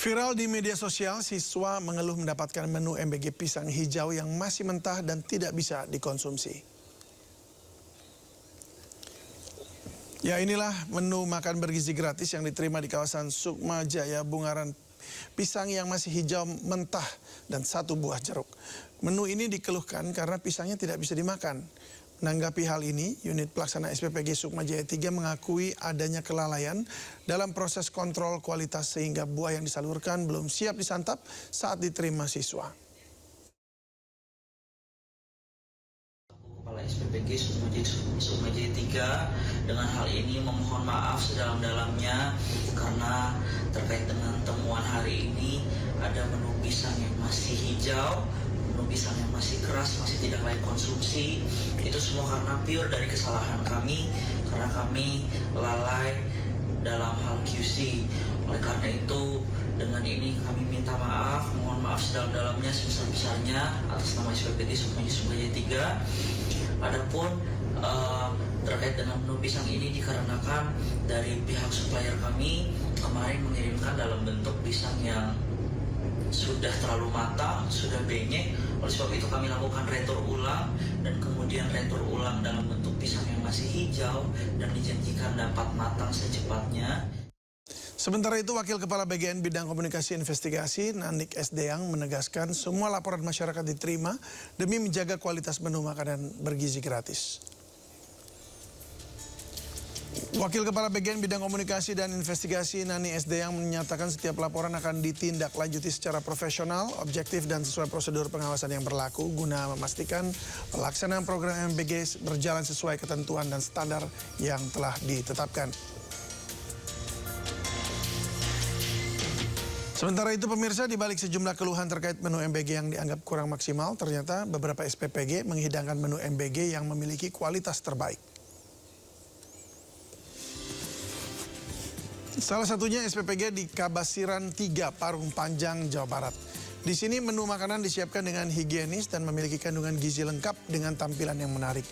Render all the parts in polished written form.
Viral di media sosial, siswa mengeluh mendapatkan menu MBG pisang hijau yang masih mentah dan tidak bisa dikonsumsi. Ya, inilah menu makan bergizi gratis yang diterima di kawasan Sukma Jaya Bungaran. Pisang yang masih hijau mentah dan satu buah jeruk. Menu ini dikeluhkan karena pisangnya tidak bisa dimakan. Menanggapi hal ini, unit pelaksana SPPG Sukma Jaya 3 mengakui adanya kelalaian dalam proses kontrol kualitas sehingga buah yang disalurkan belum siap disantap saat diterima siswa. Kepala SPPG Sukma Jaya 3 dengan hal ini memohon maaf sedalam-dalamnya karena terkait dengan temuan hari ini ada menu pisang yang masih hijau, menu pisang yang masih keras, masih tidak layak konsumsi. Itu semua karena pure dari kesalahan kami, karena kami lalai dalam hal QC. Oleh karena itu, dengan ini kami minta maaf, mohon maaf sedalam-dalamnya, sebesar-besarnya atas nama SPPG Sukma Jaya 3. Adapun terkait dengan menu pisang ini dikarenakan dari pihak supplier kami kemarin mengirimkan dalam bentuk pisang yang sudah terlalu matang, sudah benyek. Oleh sebab itu kami lakukan retur ulang dan kemudian retur ulang dalam bentuk pisang yang masih hijau dan dijanjikan dapat matang secepatnya. Sementara itu, Wakil Kepala BGN Bidang Komunikasi Investigasi Nanik Sdeang menegaskan semua laporan masyarakat diterima demi menjaga kualitas menu makanan bergizi gratis. Wakil Kepala BGN Bidang Komunikasi dan Investigasi Nani Sdeang menyatakan setiap laporan akan ditindaklanjuti secara profesional, objektif dan sesuai prosedur pengawasan yang berlaku guna memastikan pelaksanaan program MBG berjalan sesuai ketentuan dan standar yang telah ditetapkan. Sementara itu pemirsa, di balik sejumlah keluhan terkait menu MBG yang dianggap kurang maksimal, ternyata beberapa SPPG menghidangkan menu MBG yang memiliki kualitas terbaik. Salah satunya SPPG di Kabasiran 3, Parung Panjang, Jawa Barat. Di sini menu makanan disiapkan dengan higienis dan memiliki kandungan gizi lengkap dengan tampilan yang menarik.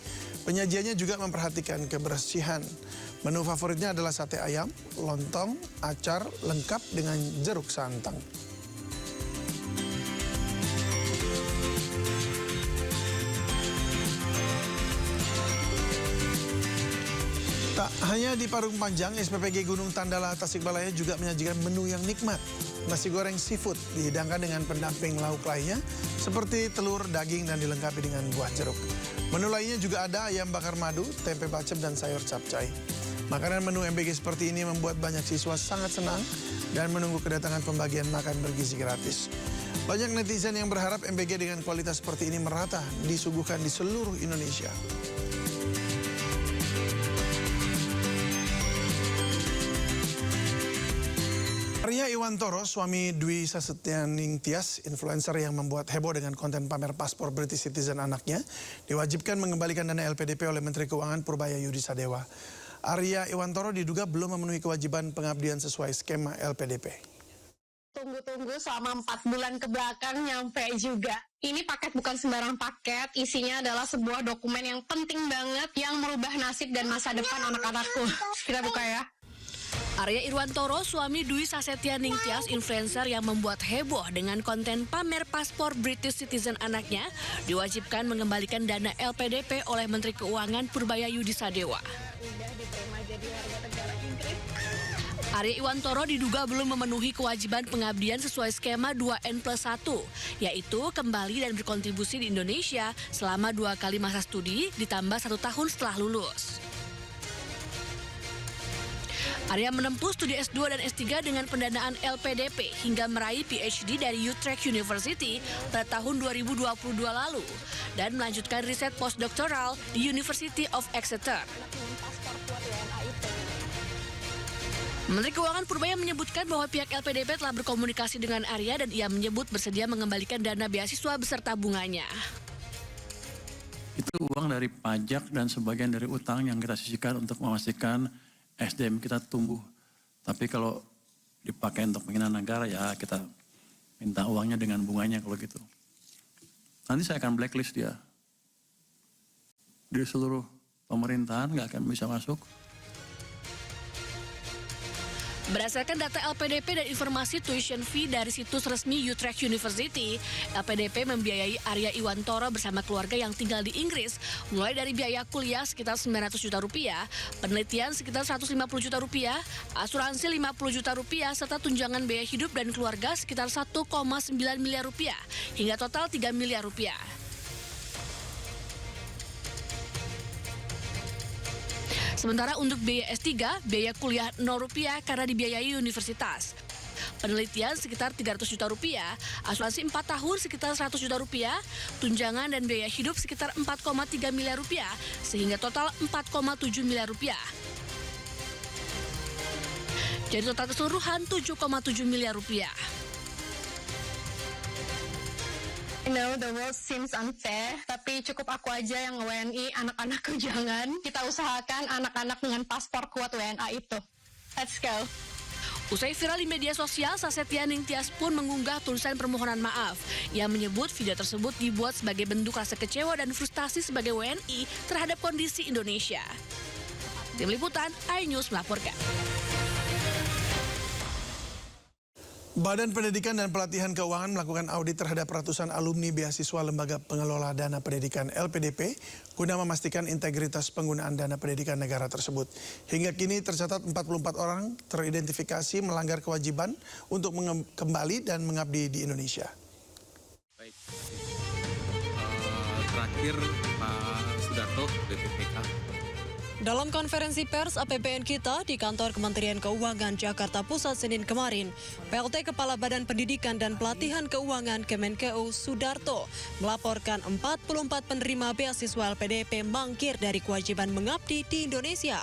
Penyajiannya juga memperhatikan kebersihan. Menu favoritnya adalah sate ayam, lontong, acar, lengkap dengan jeruk santang. Tak hanya di Parung Panjang, SPPG Gunung Tandala Tasikmalaya juga menyajikan menu yang nikmat. Nasi goreng seafood dihidangkan dengan pendamping lauk lainnya seperti telur, daging, dan dilengkapi dengan buah jeruk. Menu lainnya juga ada ayam bakar madu, tempe bacem, dan sayur capcay. Makanan menu MBG seperti ini membuat banyak siswa sangat senang dan menunggu kedatangan pembagian makan bergizi gratis. Banyak netizen yang berharap MBG dengan kualitas seperti ini merata disuguhkan di seluruh Indonesia. Arya Iwantoro, suami Dwi Sasetyaning Tias, influencer yang membuat heboh dengan konten pamer paspor British Citizen anaknya, diwajibkan mengembalikan dana LPDP oleh Menteri Keuangan Purbaya Yudi Sadewa. Arya Iwantoro diduga belum memenuhi kewajiban pengabdian sesuai skema LPDP. Tunggu-tunggu selama 4 bulan ke belakang nyampe juga. Ini paket bukan sembarang paket, isinya adalah sebuah dokumen yang penting banget yang merubah nasib dan masa depan anak-anakku. Kita buka ya. Arya Irwantoro, suami Dwi Sasetyaning Tias, influencer yang membuat heboh dengan konten pamer paspor British Citizen anaknya, diwajibkan mengembalikan dana LPDP oleh Menteri Keuangan Purbaya Yudi Sadewa. Arya Iwantoro diduga belum memenuhi kewajiban pengabdian sesuai skema 2N+1, yaitu kembali dan berkontribusi di Indonesia selama 2 kali masa studi ditambah 1 tahun setelah lulus. Arya menempuh studi S2 dan S3 dengan pendanaan LPDP hingga meraih PhD dari Utrecht University pada tahun 2022 lalu dan melanjutkan riset postdoktoral di University of Exeter. Menteri Keuangan Purbaya menyebutkan bahwa pihak LPDP telah berkomunikasi dengan Arya dan ia menyebut bersedia mengembalikan dana beasiswa beserta bunganya. Itu uang dari pajak dan sebagian dari utang yang kita sisihkan untuk memastikan SDM kita tumbuh. Tapi kalau dipakai untuk penghinaan negara, ya kita minta uangnya dengan bunganya kalau gitu. Nanti saya akan blacklist dia. Di seluruh pemerintahan nggak akan bisa masuk. Berdasarkan data LPDP dan informasi tuition fee dari situs resmi Utrecht University, LPDP membiayai Arya Iwantoro bersama keluarga yang tinggal di Inggris, mulai dari biaya kuliah sekitar 900 juta rupiah, penelitian sekitar 150 juta rupiah, asuransi 50 juta rupiah, serta tunjangan biaya hidup dan keluarga sekitar 1,9 miliar rupiah, hingga total 3 miliar rupiah. Sementara untuk biaya S3, biaya kuliah 0 rupiah karena dibiayai universitas. Penelitian sekitar 300 juta rupiah, asuransi 4 tahun sekitar 100 juta rupiah, tunjangan dan biaya hidup sekitar 4,3 miliar rupiah, sehingga total 4,7 miliar rupiah. Jadi total keseluruhan 7,7 miliar rupiah. I know the world seems unfair, tapi cukup aku aja yang WNI, anak-anakku jangan. Kita usahakan anak-anak dengan paspor kuat WNA itu. Let's go. Usai viral di media sosial, Sasetia Ningtyas pun mengunggah tulisan permohonan maaf. Yang menyebut video tersebut dibuat sebagai bentuk rasa kecewa dan frustasi sebagai WNI terhadap kondisi Indonesia. Tim Liputan, iNews melaporkan. Badan Pendidikan dan Pelatihan Keuangan melakukan audit terhadap ratusan alumni beasiswa Lembaga Pengelola Dana Pendidikan LPDP guna memastikan integritas penggunaan dana pendidikan negara tersebut. Hingga kini tercatat 44 orang teridentifikasi melanggar kewajiban untuk kembali dan mengabdi di Indonesia. Baik, terakhir Pak Sudarto, BPPK. Dalam konferensi pers APBN kita di kantor Kementerian Keuangan Jakarta Pusat Senin kemarin, PLT Kepala Badan Pendidikan dan Pelatihan Keuangan Kemenkeu Sudarto melaporkan 44 penerima beasiswa LPDP mangkir dari kewajiban mengabdi di Indonesia.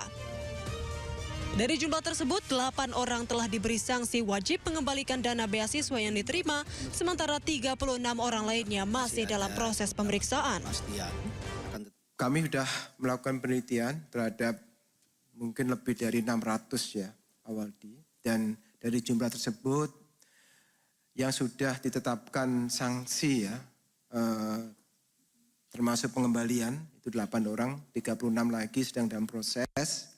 Dari jumlah tersebut, 8 orang telah diberi sanksi wajib mengembalikan dana beasiswa yang diterima, sementara 36 orang lainnya masih dalam proses pemeriksaan. Kami sudah melakukan penelitian terhadap mungkin lebih dari 600 ya awaldi. Dan dari jumlah tersebut yang sudah ditetapkan sanksi ya, termasuk pengembalian, itu 8 orang, 36 lagi sedang dalam proses.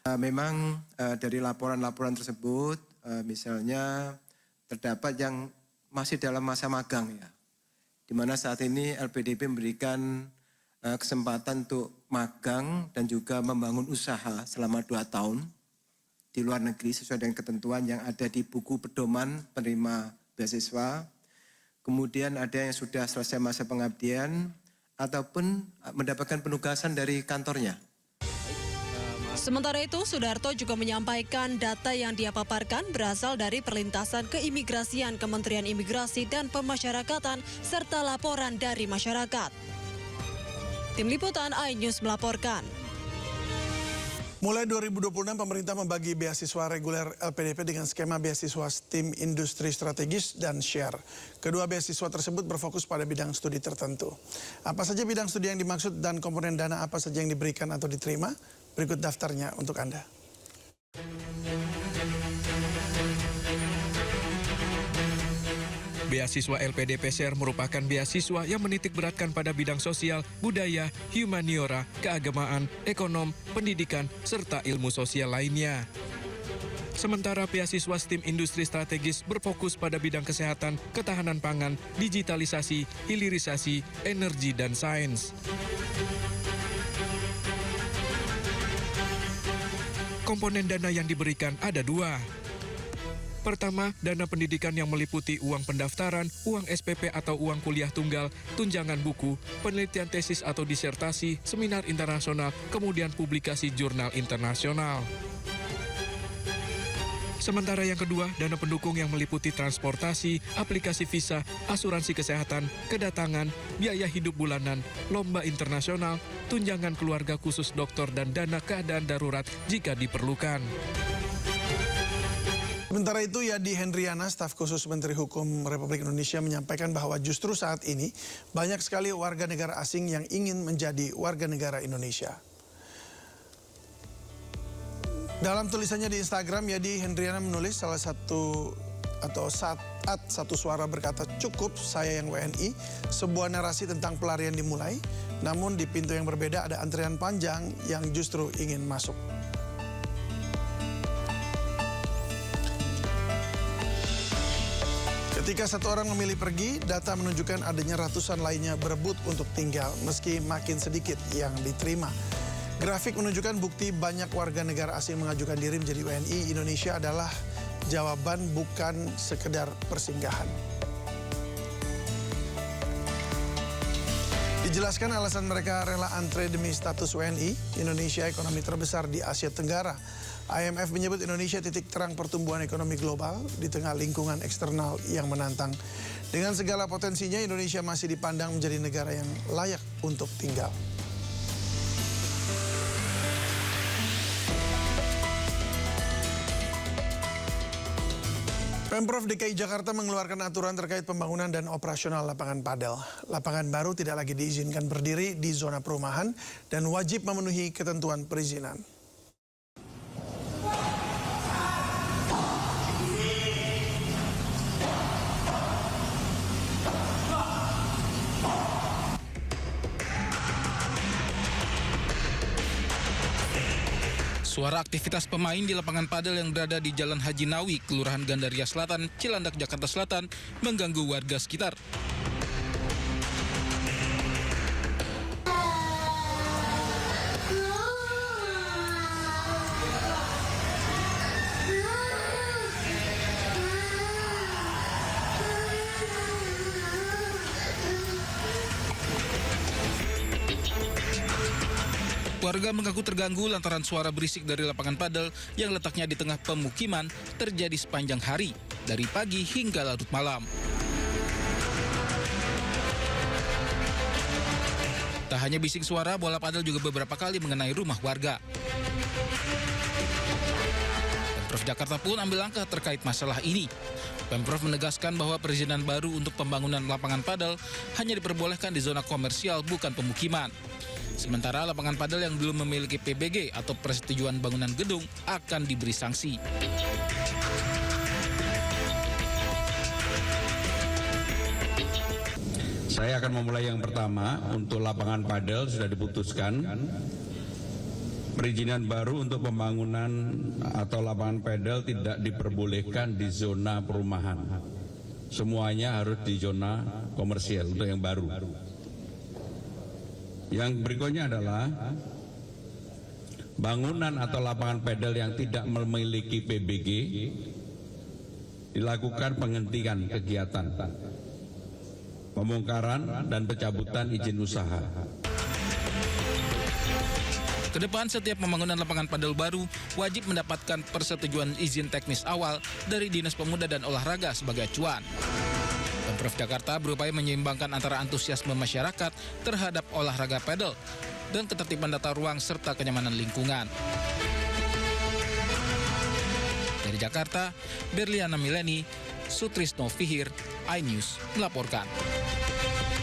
Memang dari laporan-laporan tersebut, misalnya terdapat yang masih dalam masa magang ya. Di mana saat ini LPDP memberikan kesempatan untuk magang dan juga membangun usaha selama 2 tahun di luar negeri sesuai dengan ketentuan yang ada di buku pedoman penerima beasiswa. Kemudian ada yang sudah selesai masa pengabdian ataupun mendapatkan penugasan dari kantornya. Sementara itu, Sudarto juga menyampaikan data yang dia paparkan berasal dari perlintasan keimigrasian Kementerian Imigrasi dan Pemasyarakatan serta laporan dari masyarakat. Tim Liputan iNews melaporkan. Mulai 2026 pemerintah membagi beasiswa reguler LPDP dengan skema beasiswa STEM Industri Strategis dan Share. Kedua beasiswa tersebut berfokus pada bidang studi tertentu. Apa saja bidang studi yang dimaksud dan komponen dana apa saja yang diberikan atau diterima? Berikut daftarnya untuk Anda. Beasiswa LPDP Share merupakan beasiswa yang menitik beratkan pada bidang sosial, budaya, humaniora, keagamaan, ekonom, pendidikan, serta ilmu sosial lainnya. Sementara beasiswa STEM Industri Strategis berfokus pada bidang kesehatan, ketahanan pangan, digitalisasi, hilirisasi, energi, dan sains. Komponen dana yang diberikan ada 2. Pertama, dana pendidikan yang meliputi uang pendaftaran, uang SPP atau uang kuliah tunggal, tunjangan buku, penelitian tesis atau disertasi, seminar internasional, kemudian publikasi jurnal internasional. Sementara yang kedua, dana pendukung yang meliputi transportasi, aplikasi visa, asuransi kesehatan, kedatangan, biaya hidup bulanan, lomba internasional, tunjangan keluarga khusus dokter dan dana keadaan darurat jika diperlukan. Sementara itu, Yadi Hendriana, staf khusus Menteri Hukum Republik Indonesia menyampaikan bahwa justru saat ini banyak sekali warga negara asing yang ingin menjadi warga negara Indonesia. Dalam tulisannya di Instagram, Yadi Hendriana menulis salah satu saat satu suara berkata cukup saya yang WNI, sebuah narasi tentang pelarian dimulai, namun di pintu yang berbeda ada antrian panjang yang justru ingin masuk. Ketika satu orang memilih pergi, data menunjukkan adanya ratusan lainnya berebut untuk tinggal, meski makin sedikit yang diterima. Grafik menunjukkan bukti banyak warga negara asing mengajukan diri menjadi WNI Indonesia adalah jawaban, bukan sekedar persinggahan. Dijelaskan alasan mereka rela antre demi status WNI, Indonesia ekonomi terbesar di Asia Tenggara. IMF menyebut Indonesia titik terang pertumbuhan ekonomi global di tengah lingkungan eksternal yang menantang. Dengan segala potensinya, Indonesia masih dipandang menjadi negara yang layak untuk tinggal. Pemprov DKI Jakarta mengeluarkan aturan terkait pembangunan dan operasional lapangan padel. Lapangan baru tidak lagi diizinkan berdiri di zona perumahan dan wajib memenuhi ketentuan perizinan. Suara aktivitas pemain di lapangan padel yang berada di Jalan Haji Nawi, Kelurahan Gandaria Selatan, Cilandak, Jakarta Selatan, mengganggu warga sekitar. Warga mengaku terganggu lantaran suara berisik dari lapangan padel yang letaknya di tengah pemukiman terjadi sepanjang hari, dari pagi hingga larut malam. Tak hanya bising suara, bola padel juga beberapa kali mengenai rumah warga. Pemprov Jakarta pun ambil langkah terkait masalah ini. Pemprov menegaskan bahwa perizinan baru untuk pembangunan lapangan padel hanya diperbolehkan di zona komersial, bukan pemukiman. Sementara lapangan padel yang belum memiliki PBG atau persetujuan bangunan gedung akan diberi sanksi. Saya akan memulai yang pertama. Untuk lapangan padel sudah diputuskan perizinan baru untuk pembangunan atau lapangan padel tidak diperbolehkan di zona perumahan. Semuanya harus di zona komersial untuk yang baru. Yang berikutnya adalah bangunan atau lapangan padel yang tidak memiliki PBG dilakukan penghentian kegiatan, pembongkaran dan pencabutan izin usaha. Kedepan setiap pembangunan lapangan padel baru wajib mendapatkan persetujuan izin teknis awal dari Dinas Pemuda dan Olahraga sebagai acuan. Pemprov Jakarta berupaya menyeimbangkan antara antusiasme masyarakat terhadap olahraga padel dan ketertiban tata ruang serta kenyamanan lingkungan. Dari Jakarta, Berliana Mileni, Sutrisno Fihir, iNews melaporkan.